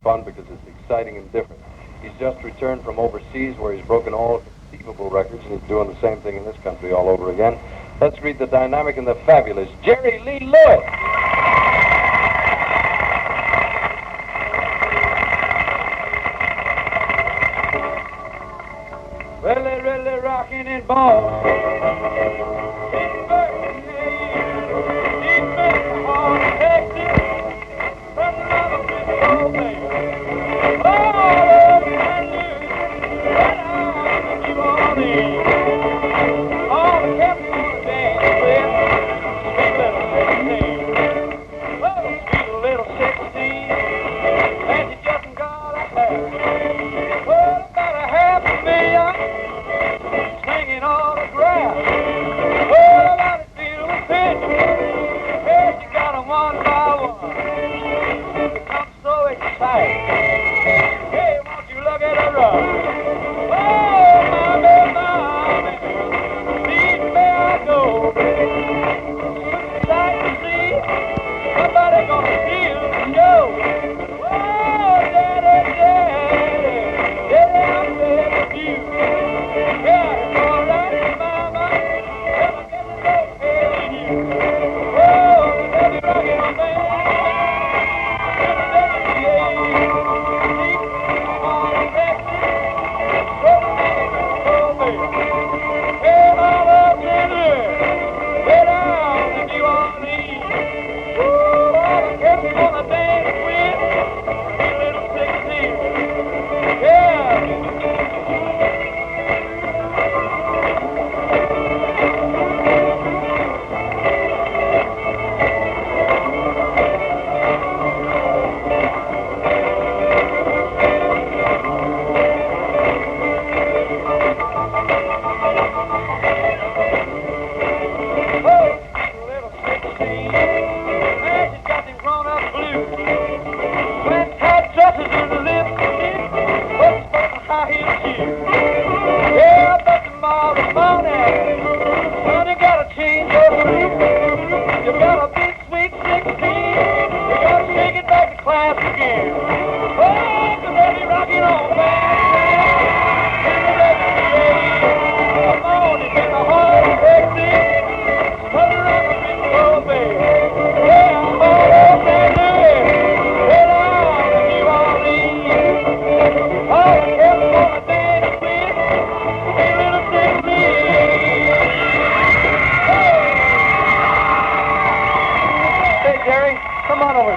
fun because it's exciting and different. He's just returned from overseas where he's broken all conceivable records, and he's doing the same thing in this country all over again. Let's greet the dynamic and the fabulous Jerry Lee Lewis. Really, really rocking and ball.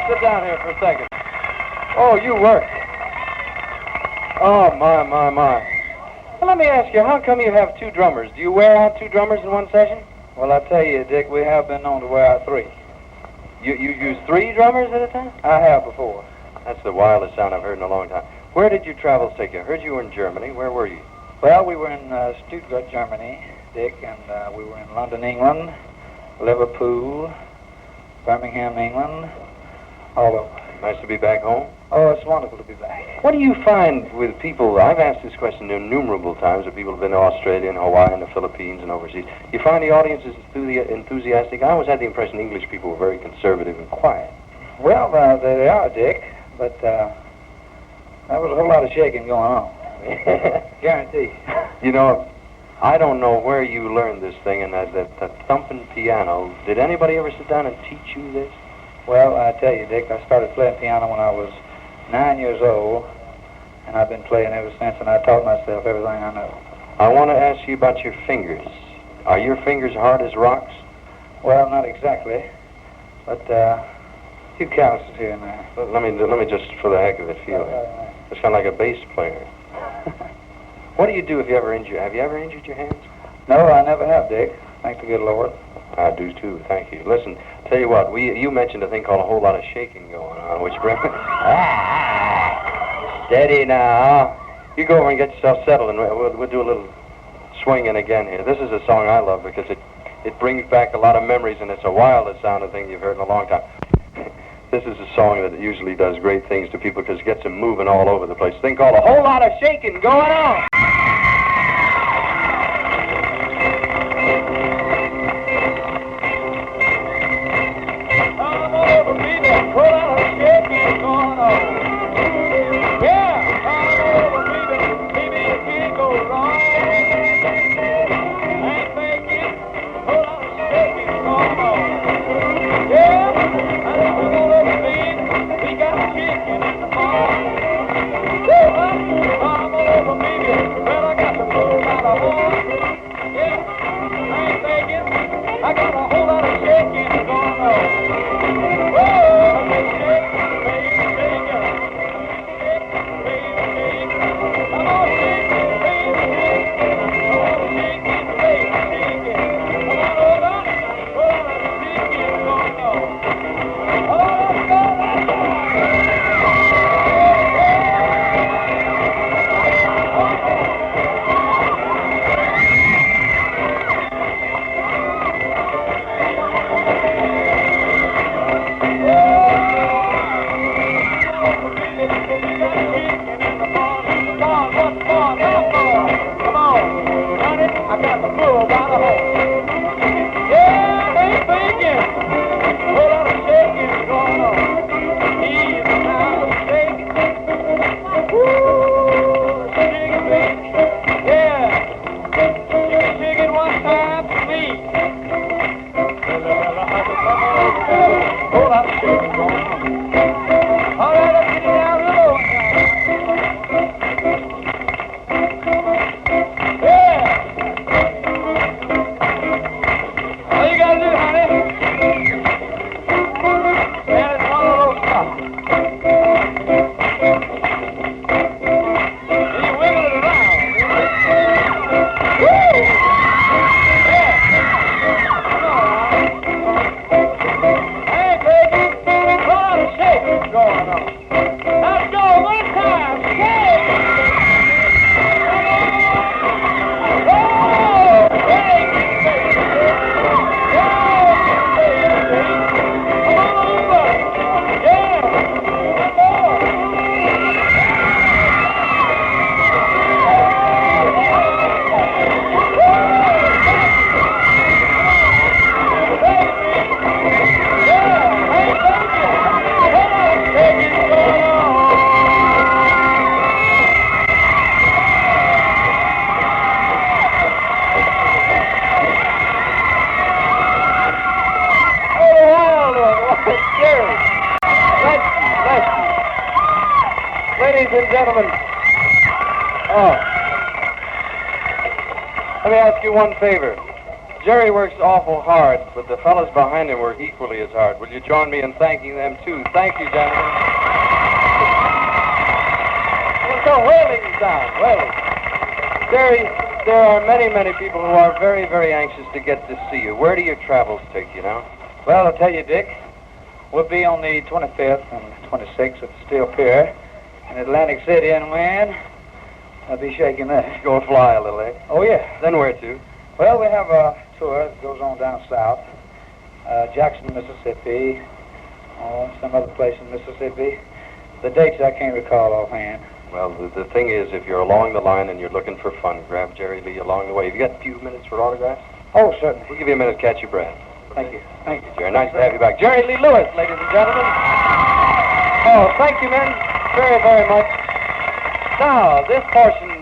Sit down here for a second. Oh, you work. Oh, my. Well, let me ask you, how come you have two drummers? Do you wear out two drummers in one session? Well, I tell you, Dick, we have been known to wear out three. You use three drummers at a time? I have before. That's the wildest sound I've heard in a long time. Where did your travels take you? I heard you were in Germany. Where were you? Well, we were in Stuttgart, Germany, Dick, and we were in London, England, Liverpool, Birmingham, England, all over. Nice to be back home? Oh, it's wonderful to be back. What do you find with people? I've asked this question innumerable times with people who've been to Australia and Hawaii and the Philippines and overseas. You find the audience is enthusiastic? I always had the impression English people were very conservative and quiet. Well, they are, Dick, but there was a whole lot of shaking going on. Guarantee. You know, I don't know where you learned this thing, and that thumping piano. Did anybody ever sit down and teach you this? Well, I tell you, Dick, I started playing piano when I was 9 years old, and I've been playing ever since, and I taught myself everything I know. I want to ask you about your fingers. Are your fingers hard as rocks? Well, not exactly, but a few calluses here and there. Let me just, for the heck of it, feel it. It's kind of like a bass player. What do you do if you ever injure? Have you ever injured your hands? No, I never have, Dick. Thank the good Lord. I do too. Thank you. Listen, tell you what. You mentioned a thing called a whole lot of shaking going on, which brings. Steady now. You go over and get yourself settled, and we'll do a little swinging again here. This is a song I love because it brings back a lot of memories, and it's the wildest sounding thing you've heard in a long time. This is a song that usually does great things to people because it gets them moving all over the place. A thing called a whole lot of shaking going on. Come over, baby, whole lot of shaking going on. All right, let's get it down low. Yeah. All you gotta do, honey, stand in one of those spots. And you wiggle it around. Woo! Yeah. Come on, hey, baby, a lot of shaking going on. Let's go one time. Shake! Oh, shake, baby. Come on over. Yeah. One more. Ladies and gentlemen, let me ask you one favor. Jerry works awful hard, but the fellas behind him work equally as hard. Will you join me in thanking them, too? Thank you, gentlemen. It's a whaling sound, whaling. Jerry, there are many, many people who are very, very anxious to get to see you. Where do your travels take you now? Well, I'll tell you, Dick. We'll be on the 25th and 26th at the Steel Pier in Atlantic City, and man, I'll be shaking there. Go fly a little, eh? Oh, yeah. Then where to? Well, we have a tour that goes on down south. Jackson, Mississippi, some other place in Mississippi. The dates I can't recall offhand. Well, the thing is, if you're along the line and you're looking for fun, grab Jerry Lee along the way. Have you got a few minutes for autographs? Oh, certainly. We'll give you a minute to catch your breath. Thank you. Thank you, Jerry. Nice to have you back. Jerry Lee Lewis, ladies and gentlemen. Oh, thank you, men, very, very much. Now, this portion